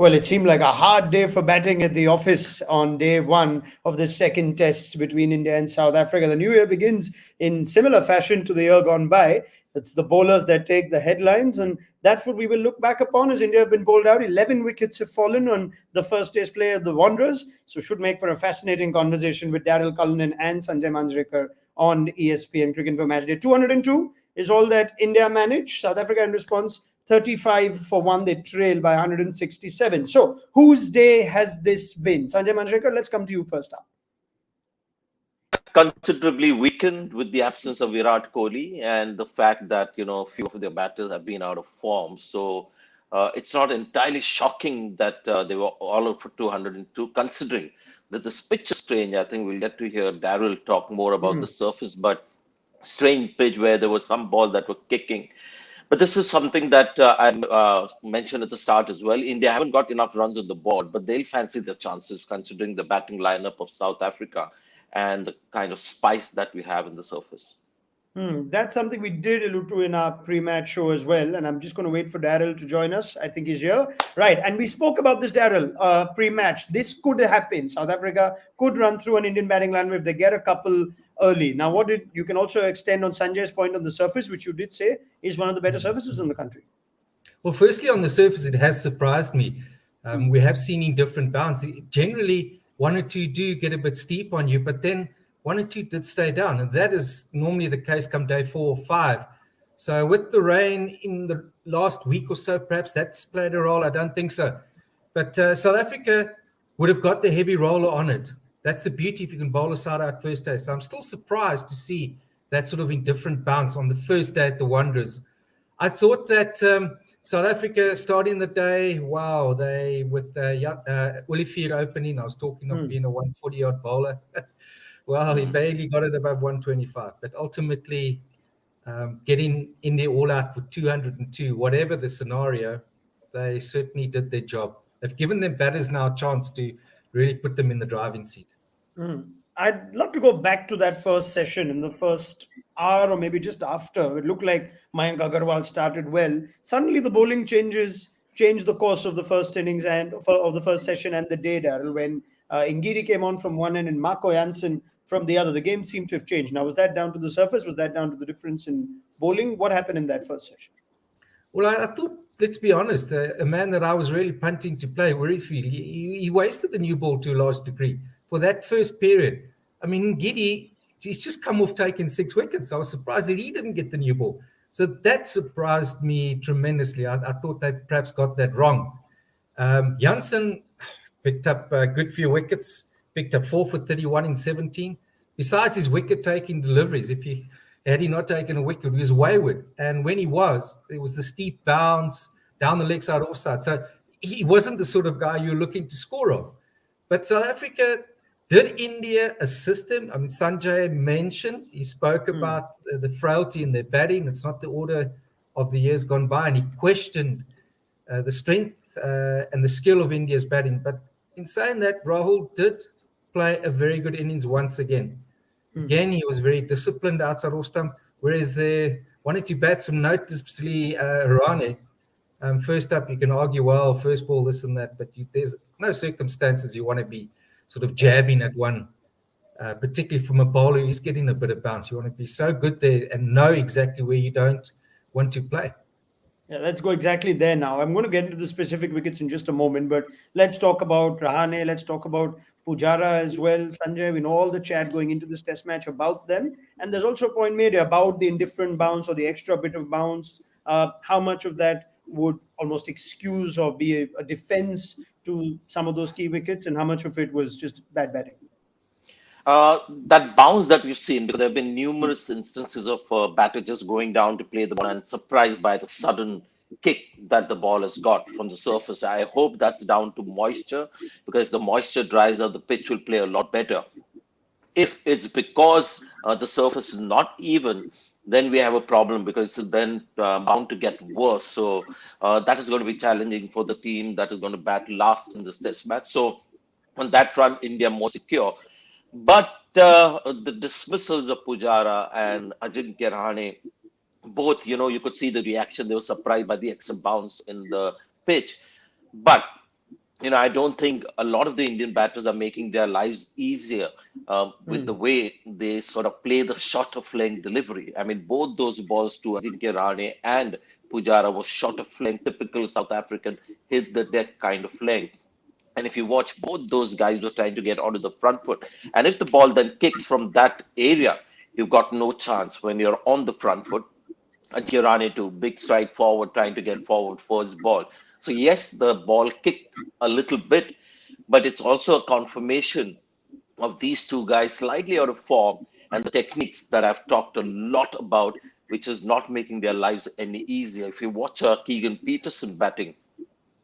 Well, it seemed like a hard day for batting at the office on day one of the second test between India and South Africa. The new year begins in similar fashion to the year gone by. It's the bowlers that take the headlines, and that's what we will look back upon as India have been bowled out. 11 wickets have fallen on the first test play of the Wanderers, so should make for a fascinating conversation with Daryll, Cullinan, and Sanjay Manjrekar on ESPN Cricket for Matchday. 202 is all that India managed. South Africa in response 35 for 1, they trail by 167. So, whose day has this been? Sanjay Manjrekar, let's come to you first up. Considerably weakened with the absence of Virat Kohli and the fact that, few of their batters have been out of form. So, it's not entirely shocking that they were all out for 202, considering that this pitch is strange. I think we'll get to hear Daryll talk more about the surface, but strange pitch where there was some ball that were kicking. But this is something that I mentioned at the start as well. India haven't got enough runs on the board, but they'll fancy their chances considering the batting lineup of South Africa and the kind of spice that we have in the surface. That's something we did allude to in our pre-match show as well, and I'm just going to wait for Daryll to join us. I think he's here, right? And we spoke about this, Daryll, pre-match. This could happen. South Africa could run through an Indian batting lineup if they get a couple early. Now, you can also extend on Sanjay's point on the surface, which you did say is one of the better surfaces in the country. Well, firstly, on the surface, it has surprised me. We have seen in different bounds. Generally, one or two do get a bit steep on you, but then one or two did stay down. And that is normally the case come day 4 or 5. So with the rain in the last week or so, perhaps that's played a role. I don't think so. But South Africa would have got the heavy roller on it. That's the beauty if you can bowl a side out first day. So I'm still surprised to see that sort of indifferent bounce on the first day at the Wanderers. I thought that South Africa starting the day, wow, they with Olivier opening, I was talking of being a 140-odd bowler. Well, he barely got it above 125, but ultimately getting in there all out for 202, whatever the scenario, they certainly did their job. They've given their batters now a chance to really put them in the driving seat. I'd love to go back to that first session in the first hour or maybe just after. It looked like Mayank Agarwal started well. Suddenly the bowling changed the course of the first innings and of the first session and the day, Daryll, when Ngidi came on from one end and Marco Jansen from the other. The game seemed to have changed. Now, was that down to the surface? Was that down to the difference in bowling? What happened in that first session? Well, I thought, let's be honest, a man that I was really punting to play, Warfield, he wasted the new ball to a large degree for that first period. I mean, Ngidi, he's just come off taking 6 wickets. I was surprised that he didn't get the new ball. So that surprised me tremendously. I thought they perhaps got that wrong. Jansen picked up a good few wickets, picked up 4 for 31 in 17. Besides his wicket-taking deliveries, had he not taken a wicket, he was wayward. And when he was, it was the steep bounce down the leg side, offside. So he wasn't the sort of guy you're looking to score on. But South Africa, did India assist him? I mean, Sanjay mentioned, he spoke about the frailty in their batting. It's not the order of the years gone by. And he questioned the strength and the skill of India's batting. But in saying that, Rahul did play a very good innings once again. Again, he was very disciplined outside off stump, whereas they wanted to bat some noticeably Raunak. First up, you can argue, well, first ball, this and that, but there's no circumstances you want to be sort of jabbing at one, particularly from a bowler who's getting a bit of bounce. You want to be so good there and know exactly where you don't want to play. Yeah, let's go exactly there now. I'm going to get into the specific wickets in just a moment, but let's talk about Rahane. Let's talk about Pujara as well. Sanjay, we know all the chat going into this test match about them. And there's also a point made about the indifferent bounce or the extra bit of bounce. How much of that would almost excuse or be a defense to some of those key wickets, and how much of it was just bad batting? That bounce that we've seen, because there have been numerous instances of batter just going down to play the ball and surprised by the sudden kick that the ball has got from the surface. I hope that's down to moisture, because if the moisture dries out, the pitch will play a lot better. If it's because the surface is not even, then we have a problem, because it's then bound to get worse. So that is going to be challenging for the team that is going to bat last in this test match. So on that front, India more secure. But the dismissals of Pujara and Ajinkya Rahane, both, you could see the reaction. They were surprised by the extra bounce in the pitch. But I don't think a lot of the Indian batters are making their lives easier with the way they sort of play the short of length delivery. I mean, both those balls to Ajinkya Rahane and Pujara were short of length, typical South African hit the deck kind of length. And if you watch, both those guys were trying to get onto the front foot. And if the ball then kicks from that area, you've got no chance when you're on the front foot. And Kirani to big stride forward, trying to get forward first ball. So yes, the ball kicked a little bit, but it's also a confirmation of these two guys slightly out of form and the techniques that I've talked a lot about, which is not making their lives any easier. If you watch Keegan Peterson batting,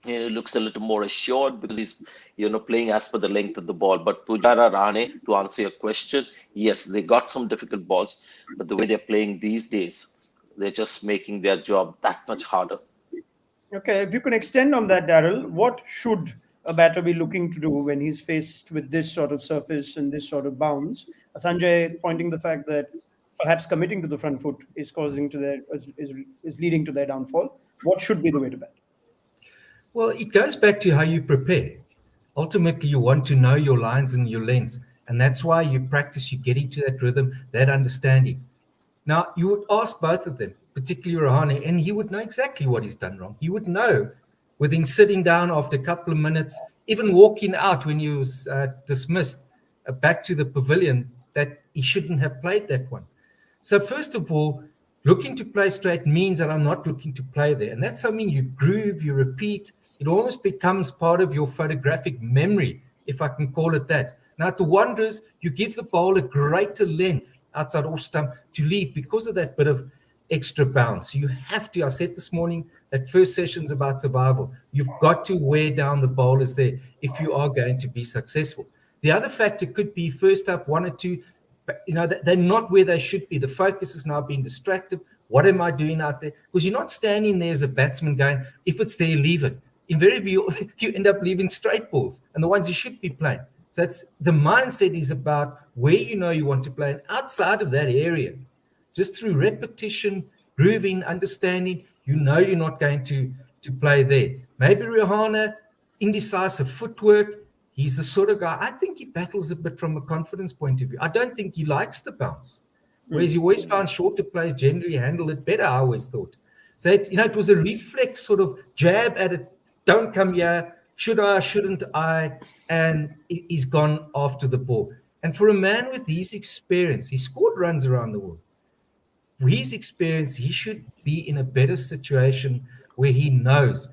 he looks a little more assured because he's playing as per the length of the ball. But Pujara Rane, to answer your question, yes, they got some difficult balls, but the way they're playing these days, they're just making their job that much harder. Okay, if you can extend on that, Daryl, what should a batter be looking to do when he's faced with this sort of surface and this sort of bounce? Sanjay pointing the fact that perhaps committing to the front foot is is leading to their downfall. What should be the way to bat? Well, it goes back to how you prepare. Ultimately, you want to know your lines and your lengths, and that's why you practice, you get into that rhythm, that understanding. Now, you would ask both of them, particularly Rahane, and he would know exactly what he's done wrong. He would know within sitting down after a couple of minutes, even walking out when he was dismissed back to the pavilion, that he shouldn't have played that one. So first of all, looking to play straight means that I'm not looking to play there. And that's something you groove, you repeat. It almost becomes part of your photographic memory, if I can call it that. Now, at the Wanderers, you give the bowler greater length outside off stump to leave because of that bit of extra bounce. You have to, I said this morning, that first session's about survival. You've got to wear down the bowlers there if you are going to be successful. The other factor could be first up, one or two, they're not where they should be. The focus is now being distracted. What am I doing out there? Because you're not standing there as a batsman going, if it's there, leave it. Invariably, you end up leaving straight balls and the ones you should be playing. So that's the mindset is about where you want to play. And outside of that area, just through repetition, grooving, understanding, you're not going to play there. Maybe Rahane, indecisive footwork. He's the sort of guy, I think he battles a bit from a confidence point of view. I don't think he likes the bounce. Whereas you always found shorter players generally handle it better, I always thought. So, it was a reflex sort of jab at it. Don't come here. Should I, shouldn't I? And he's gone after the ball. And for a man with his experience, he scored runs around the world. With his experience, he should be in a better situation where he knows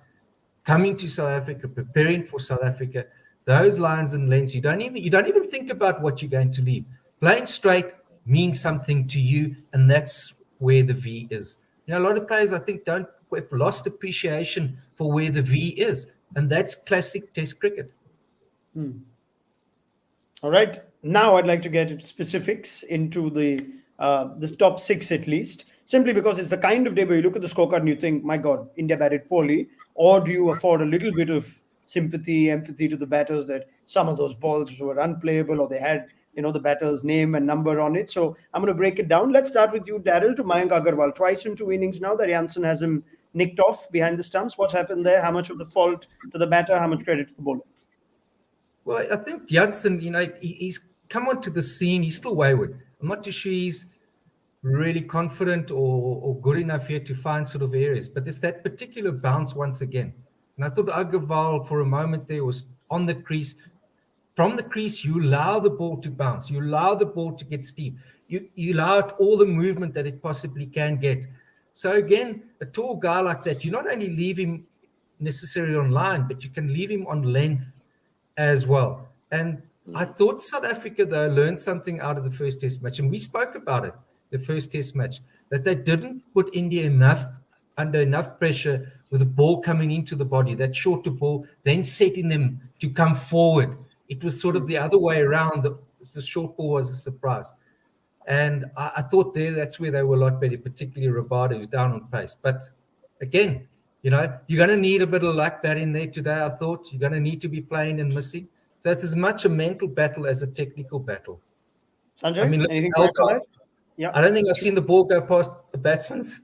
coming to South Africa, preparing for South Africa, those lines and lengths, you don't even think about what you're going to leave. Playing straight means something to you, and that's where the V is. A lot of players, I think, have lost appreciation for where the V is, and that's classic Test cricket. All right. Now I'd like to get specifics into the top six at least, simply because it's the kind of day where you look at the scorecard and you think, my God, India batted poorly, or do you afford a little bit of sympathy, empathy to the batters that some of those balls were unplayable or they had, the batter's name and number on it. So I'm going to break it down. Let's start with you, Daryll, to Mayank Agarwal. Twice in 2 innings now that Janssen has him nicked off behind the stumps. What's happened there? How much of the fault to the batter? How much credit to the bowler? Well, I think Janssen, he's come onto the scene. He's still wayward. I'm not too sure he's really confident or good enough yet to find sort of areas. But it's that particular bounce once again. And I thought Agarwal for a moment there was on the crease. From the crease, you allow the ball to bounce. You allow the ball to get steep. You allow it all the movement that it possibly can get. So again, a tall guy like that, you not only leave him necessarily on line, but you can leave him on length as well. And I thought South Africa, though, learned something out of the first Test match. And we spoke about it, the first Test match, that they didn't put India under enough pressure with the ball coming into the body, that shorter ball, then setting them to come forward. It was sort of the other way around. The short ball was a surprise. And I thought that's where they were a lot better, particularly Rabada, who's down on pace. But again, you're going to need a bit of luck batting there today, I thought. You're going to need to be playing and missing. So it's as much a mental battle as a technical battle. Sanjay, anything to add to that? Yeah. I don't think I've seen the ball go past the batsman's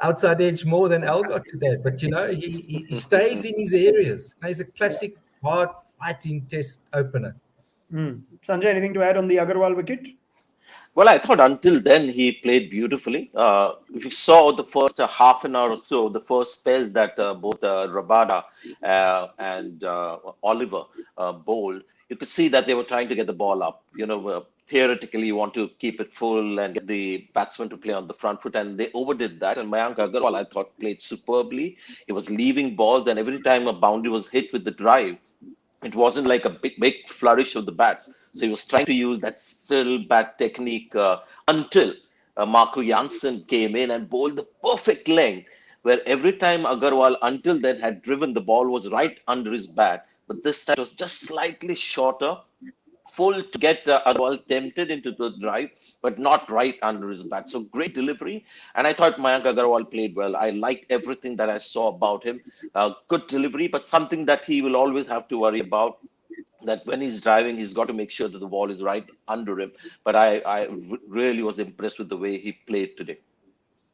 outside edge more than Elgar today. But, he stays in his areas. He's a classic hard fighting test opener. Sanjay, anything to add on the Agarwal wicket? Well, I thought until then he played beautifully. If you saw the first half an hour or so, the first spell that both Rabada and Oliver bowled, you could see that they were trying to get the ball up. Theoretically, you want to keep it full and get the batsman to play on the front foot, and they overdid that. And Mayank Agarwal, I thought, played superbly. He was leaving balls, and every time a boundary was hit with the drive, it wasn't like a big flourish of the bat. So he was trying to use that still bat technique until Marco Janssen came in and bowled the perfect length, where every time Agarwal until then had driven, the ball was right under his bat. But this time it was just slightly shorter, full to get Agarwal tempted into the drive, but not right under his bat. So great delivery. And I thought Mayank Agarwal played well. I liked everything that I saw about him. Good delivery, but something that he will always have to worry about, that when he's driving, he's got to make sure that the ball is right under him. But I really was impressed with the way he played today.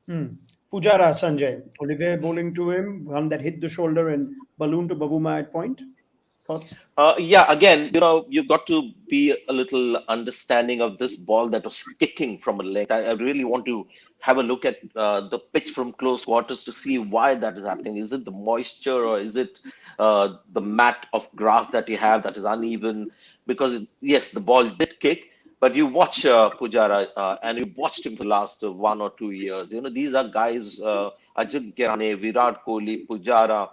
Pujara, Sanjay. Olivier bowling to him, one that hit the shoulder and balloon to Bavuma at point. Thoughts? Yeah, again, you've got to be a little understanding of this ball that was kicking from a length. I really want to have a look at the pitch from close quarters to see why that is happening. Is it the moisture, or is it the mat of grass that you have that is uneven? Because, yes, the ball did kick, but you watch Pujara and you watched him for the last 1 or 2 years. These are guys, Ajit Kirane, Virat Kohli, Pujara,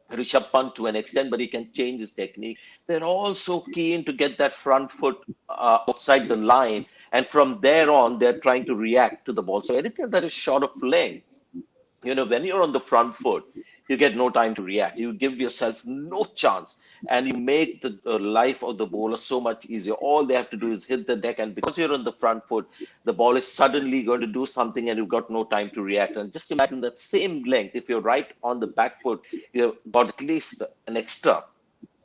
Rishabh Pant to an extent, but he can change his technique. They're all so keen to get that front foot outside the line, and from there on, they're trying to react to the ball. So anything that is short of length, when you're on the front foot, you get no time to react. You give yourself no chance, and you make the life of the bowler so much easier. All they have to do is hit the deck, and because you're on the front foot, the ball is suddenly going to do something, and you've got no time to react. And just imagine that same length, if you're right on the back foot, you've got at least an extra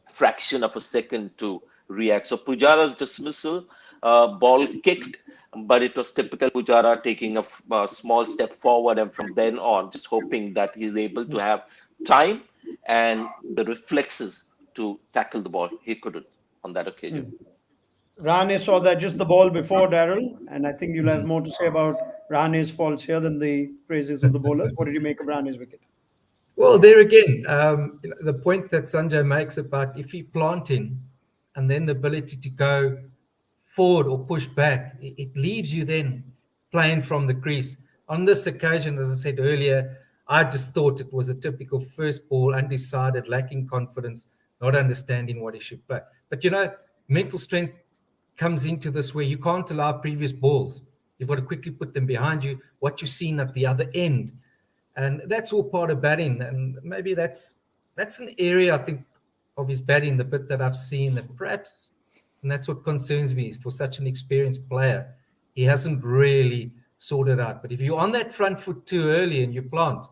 fraction of a second to react. So Pujara's dismissal, ball kicked, but it was typical Pujara taking a small step forward, and from then on, just hoping that he's able to have time and the reflexes to tackle the ball. He couldn't on that occasion. Rane saw that just the ball before Daryl, and I think you'll have more to say about Rane's faults here than the praises of the bowlers. What did you make of Rane's wicket? Well, there again, the point that Sanjay makes about if you planting and then the ability to go forward or push back, it leaves you then playing from the crease. On this occasion, as I said earlier, I just thought it was a typical first ball, undecided, lacking confidence, not understanding what he should play. But mental strength comes into this where you can't allow previous balls. You've got to quickly put them behind you, what you've seen at the other end. And that's all part of batting. And maybe that's an area, I think, of his batting, the bit that I've seen that perhaps, and that's what concerns me, for such an experienced player, he hasn't really sorted out. But if you're on that front foot too early and you plant,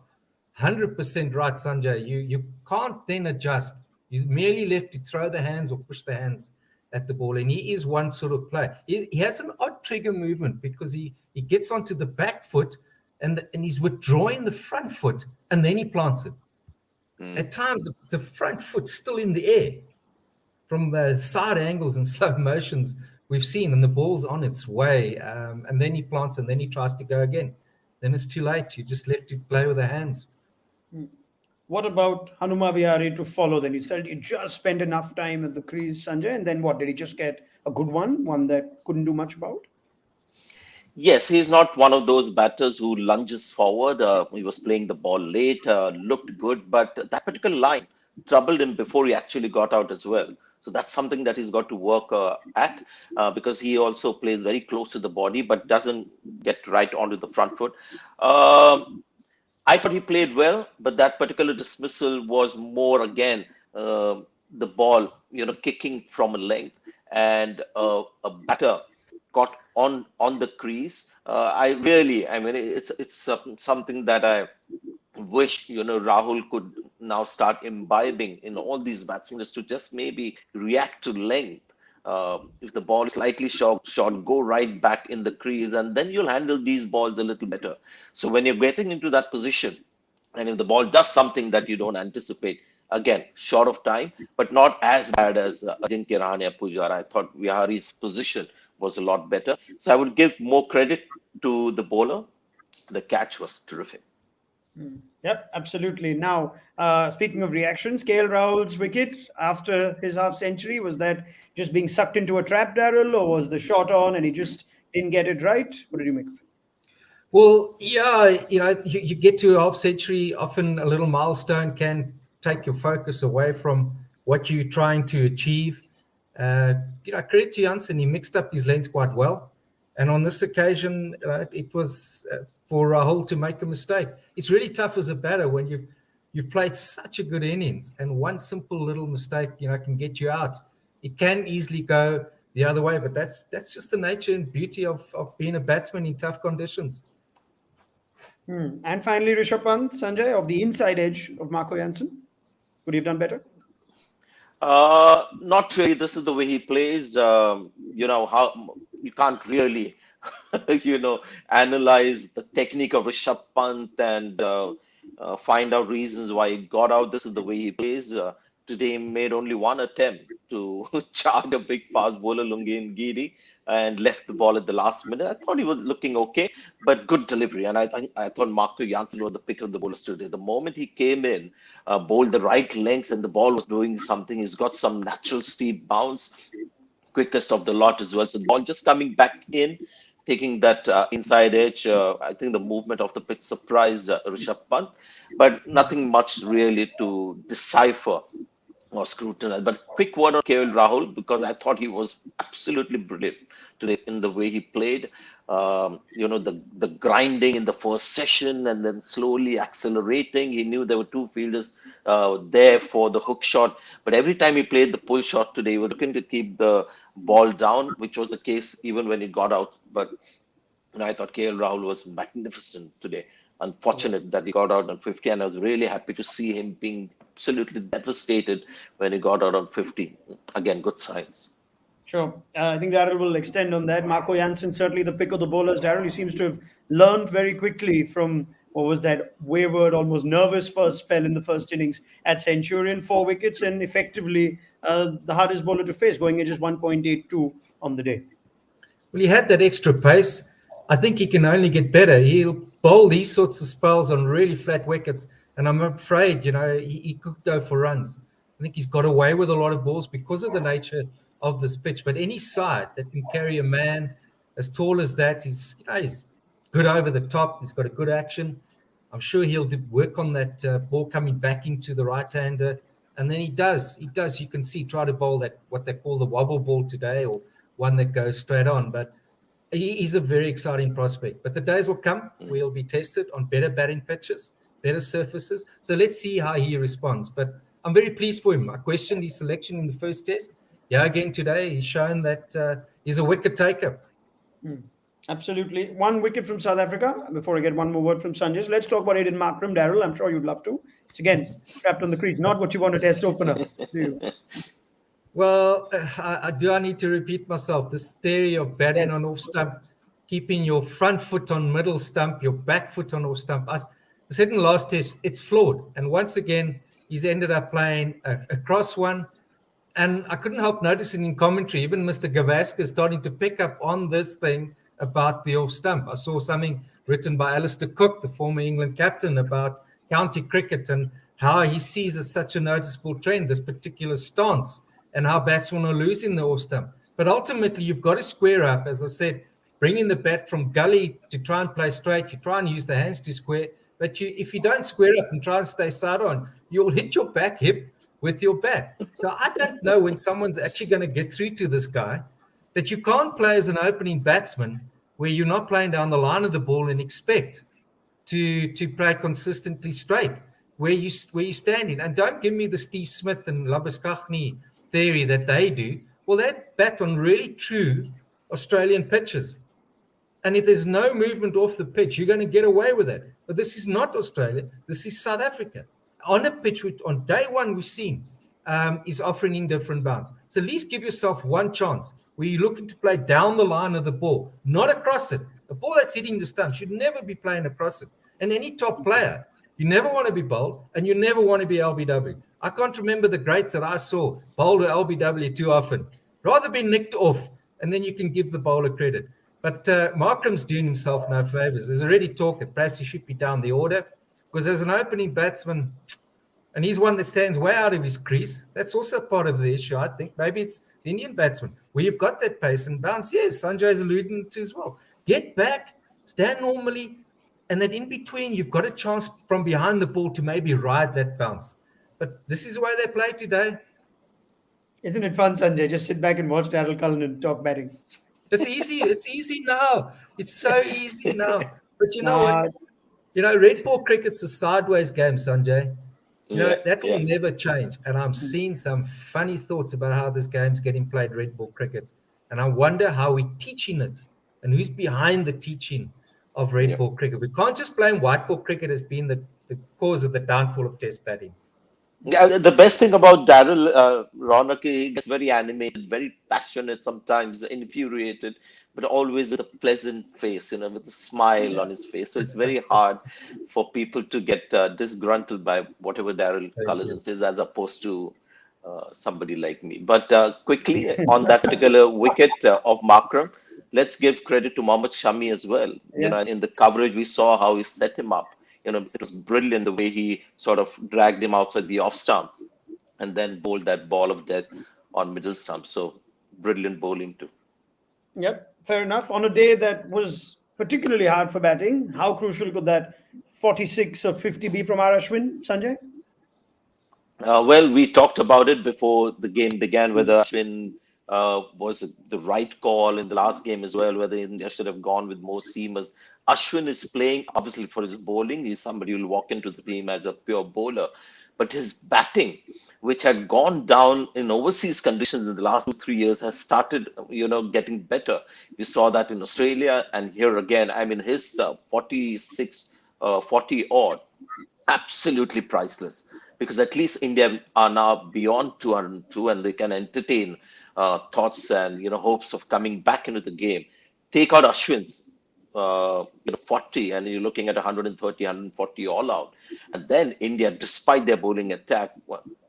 100% right, Sanjay, you can't then adjust. You merely left to throw the hands or push the hands at the ball. And he is one sort of player. He has an odd trigger movement because he gets onto the back foot and he's withdrawing the front foot and then he plants it. At times, the front foot's still in the air from side angles and slow motions we've seen, and the ball's on its way. And then he plants and then he tries to go again. Then it's too late. You just left to play with the hands. What about Hanuma Vihari to follow then? You said he just spent enough time at the crease, Sanjay, and then what? Did he just get a good one that couldn't do much about? Yes, he's not one of those batters who lunges forward. He was playing the ball late, looked good, but that particular line troubled him before he actually got out as well. So that's something that he's got to work at because he also plays very close to the body, but doesn't get right onto the front foot. I thought he played well, but that particular dismissal was more, again, the ball, kicking from a length, and a batter got on the crease. I mean, it's something that I wish, Rahul could now start imbibing in all these batsmen, is to just maybe react to length. If the ball is slightly short, go right back in the crease, and then you'll handle these balls a little better. So when you're getting into that position, and if the ball does something that you don't anticipate, Again, short of time, but not as bad as Ajinkya Rahane or Pujara. I thought Vihari's position was a lot better. So I would give more credit to the bowler. The catch was terrific. Yep, absolutely. Now, speaking of reactions, KL Rahul's wicket after his half century, was that just being sucked into a trap, Daryl, or was the shot on and he just didn't get it right? What did you make of it? Well, yeah, you get to a half century, often a little milestone can take your focus away from what you're trying to achieve. Credit to Janssen, he mixed up his lanes quite well. And on this occasion, it was for Rahul to make a mistake. It's really tough as a batter when you've played such a good innings, and one simple little mistake, can get you out. It can easily go the other way, but that's just the nature and beauty of being a batsman in tough conditions. And finally, Rishabh Pant, Sanjay, of the inside edge of Marco Jansen. Could he have done better? Not really. This is the way he plays. How you can't really, analyze the technique of Rishabh Pant and find out reasons why he got out. This is the way he plays. Today, he made only one attempt to charge a big fast bowler, Lungi Giri, and left the ball at the last minute. I thought he was looking okay, but good delivery. And I thought Marco Jansen was the pick of the bowlers today. The moment he came in, bowled the right lengths, and the ball was doing something. He's got some natural steep bounce, quickest of the lot as well. So the ball just coming back in, taking that inside edge. I think the movement of the pitch surprised Rishabh Pant, but nothing much really to decipher or scrutinize. But quick word on KL Rahul, because I thought he was absolutely brilliant today in the way he played. The grinding in the first session and then slowly accelerating. He knew there were two fielders there for the hook shot. But every time he played the pull shot today, he was looking to keep the ball down, which was the case even when he got out. But I thought KL Rahul was magnificent today. Unfortunate that he got out on 50, and I was really happy to see him being absolutely devastated when he got out on 50. Again, good signs. Sure. I think Daryl will extend on that. Marco Jansen, certainly the pick of the bowlers. Daryl, he seems to have learned very quickly from what was that wayward, almost nervous first spell in the first innings at Centurion, 4 wickets, and effectively the hardest bowler to face, going at just 1.82 on the day. Well, he had that extra pace. I think he can only get better. He'll bowl these sorts of spells on really flat wickets, and I'm afraid, he could go for runs. I think he's got away with a lot of balls because of the nature of this pitch. But any side that can carry a man as tall as that, he's good over the top. He's got a good action. I'm sure he'll work on that ball coming back into the right-hander. And then he does. You can see, try to bowl that, what they call the wobble ball today, or one that goes straight on. But he's a very exciting prospect. But the days will come where he'll be tested on better batting pitches, better surfaces. So let's see how he responds. But I'm very pleased for him. I questioned his selection in the first test. Yeah, again today, he's shown that he's a wicket taker. Absolutely. 1 wicket from South Africa. Before I get one more word from Sanjay, so let's talk about Aiden Markram. Daryl, I'm sure you'd love to. It's again trapped on the crease. Not what you want a test opener, do you? Well, I need to repeat myself. This theory of batting on off stump, keeping your front foot on middle stump, your back foot on off stump. I said in the last test, it's flawed. And once again, he's ended up playing a cross one. And I couldn't help noticing in commentary, even Mr. Gavaskar is starting to pick up on this thing about the off stump. I saw something written by Alistair Cook, the former England captain, about county cricket and how he sees as such a noticeable trend, this particular stance, and how batsmen are losing the off stump. But ultimately, you've got to square up. As I said, bringing the bat from gully to try and play straight, you try and use the hands to square. But if you don't square up and try and stay side on, you'll hit your back hip with your bat. So I don't know when someone's actually going to get through to this guy that you can't play as an opening batsman where you're not playing down the line of the ball and expect to play consistently straight where you're standing. And don't give me the Steve Smith and Labuschagne theory that they do. Well, they bat on really true Australian pitches. And if there's no movement off the pitch, you're going to get away with it. But this is not Australia. This is South Africa. On a pitch, on day one, we've seen is offering indifferent bounce. So at least give yourself one chance where you're looking to play down the line of the ball, not across it. The ball that's hitting the stump should never be playing across it. And any top player, You never want to be bowled, and you never want to be LBW. I can't remember the greats that I saw bowl to LBW too often. Rather be nicked off, and then you can give the bowler credit. But Markram's doing himself no favors. There's already talk that perhaps he should be down the order, because as an opening batsman, and he's one that stands way out of his crease. That's also part of the issue, I think. Maybe it's the Indian batsman where you've got that pace and bounce. Yes, Sanjay's alluding to as well. Get back, stand normally, and then in between, you've got a chance from behind the ball to maybe ride that bounce. But this is the way they play today. Isn't it fun, Sanjay? Just sit back and watch Daryll Cullinan talk batting. It's easy. It's easy now. It's so easy now. But you know Nah. what? You know, red ball cricket's a sideways game, Sanjay. You know, that will never change. And I'm seeing some funny thoughts about how this game's getting played, red ball cricket. And I wonder how we're teaching it and who's behind the teaching of red ball cricket. We can't just blame white ball cricket as being the cause of the downfall of test batting. Yeah, the best thing about Daryl, Raunak, he gets very animated, very passionate, sometimes infuriated, but always with a pleasant face, with a smile on his face. So it's very hard for people to get disgruntled by whatever Daryl Cullinan says, as opposed to somebody like me. But quickly, on that particular wicket of Markram, let's give credit to Mohammad Shami as well. Yes. In the coverage, we saw how he set him up. It was brilliant the way he sort of dragged him outside the off stump and then bowled that ball of death on middle stump. So brilliant bowling too. Yep, fair enough. On a day that was particularly hard for batting, how crucial could that 46 or 50 be from R. Ashwin, Sanjay? Well, we talked about it before the game began, whether Ashwin was the right call in the last game as well, whether India should have gone with more seamers. Ashwin is playing, obviously, for his bowling. He's somebody who will walk into the team as a pure bowler. But his batting, which had gone down in overseas conditions in the last 2-3 years, has started, getting better. You saw that in Australia, and here again. I mean, his 46, 40 odd, absolutely priceless. Because at least India are now beyond 202, and they can entertain thoughts and hopes of coming back into the game. Take out Ashwin's 40, and you're looking at 130, 140 all out. And then India, despite their bowling attack,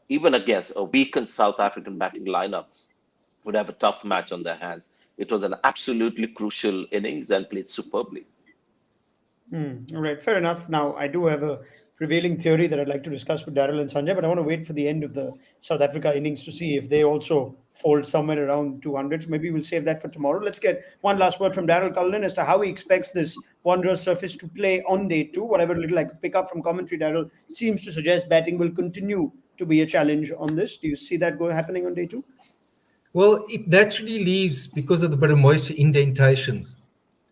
even against a weakened South African batting lineup, would have a tough match on their hands. It was an absolutely crucial innings and played superbly. All right, fair enough. Now, I do have a prevailing theory that I'd like to discuss with Daryl and Sanjay, but I want to wait for the end of the South Africa innings to see if they also fold somewhere around 200. Maybe we'll save that for tomorrow. Let's get one last word from Daryll Cullinan as to how he expects this Wanderers surface to play on day 2. Whatever little I could pick up from commentary, Daryl seems to suggest batting will continue to be a challenge on this. Do you see that happening on day 2? Well, it naturally leaves, because of the bit of moisture, indentations.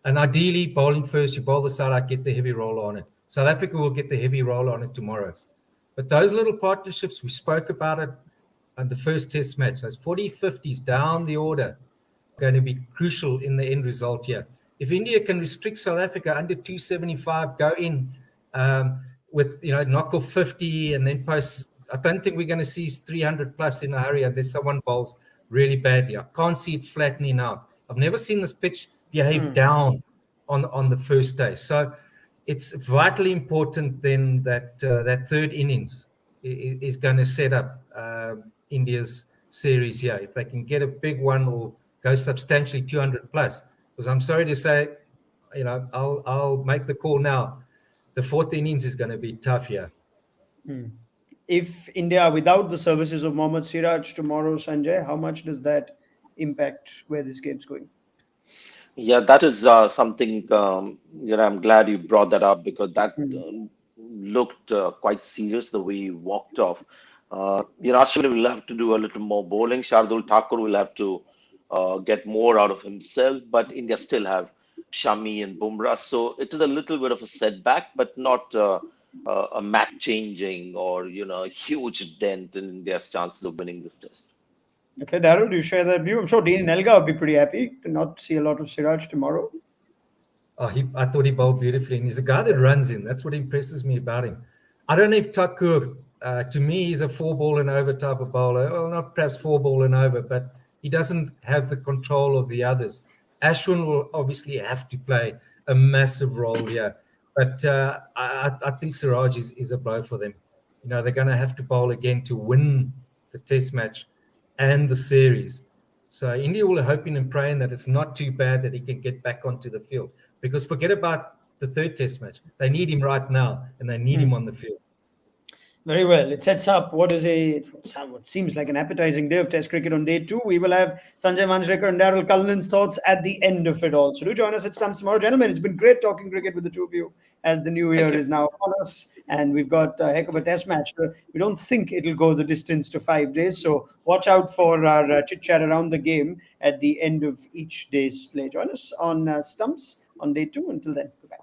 And ideally, bowling first, you bowl the side out, get the heavy roll on it. South Africa will get the heavy roll on it tomorrow. But those little partnerships, we spoke about it at the first test match. Those 40, 50s down the order are going to be crucial in the end result here. If India can restrict South Africa under 275, go in with, knock off 50 and then post. I don't think we're going to see 300 plus in a hurry unless someone bowls really badly. I can't see it flattening out. I've never seen this pitch behave down on the first day. So it's vitally important then that that third innings is going to set up India's series here. If they can get a big one or go substantially 200 plus, because I'm sorry to say, I'll make the call now. The fourth innings is going to be tough here. If India are without the services of Mohammad Siraj tomorrow, Sanjay, how much does that impact where this game's going? Yeah, that is something, I'm glad you brought that up, because that looked quite serious the way he walked off. Ashwin will have to do a little more bowling. Shardul Thakur will have to get more out of himself, but India still have Shami and Bumrah. So it is a little bit of a setback, but not a match changing or, a huge dent in India's chances of winning this test. Okay, Daryl, do you share that view? I'm sure Dean Nelga would be pretty happy to not see a lot of Siraj tomorrow. I thought he bowled beautifully, and he's a guy that runs in. That's what impresses me about him. I don't know if Thakur, to me, he's a 4-ball and over type of bowler. Well, not perhaps 4-ball and over, but he doesn't have the control of the others. Ashwin will obviously have to play a massive role here. But I think Siraj is a blow for them. They're going to have to bowl again to win the test match and the series. So India will hoping and praying that it's not too bad that he can get back onto the field. Because forget about the third test match. They need him right now, and they need him on the field. Very well. It sets up what seems like an appetizing day of Test cricket on day 2. We will have Sanjay, Manjrekar and Daryll Cullinan's thoughts at the end of it all. So do join us at Stumps tomorrow. Gentlemen, it's been great talking cricket with the two of you as the new year is now upon us. And we've got a heck of a Test match. We don't think it'll go the distance to 5 days. So watch out for our chit-chat around the game at the end of each day's play. Join us on Stumps on day 2. Until then, goodbye.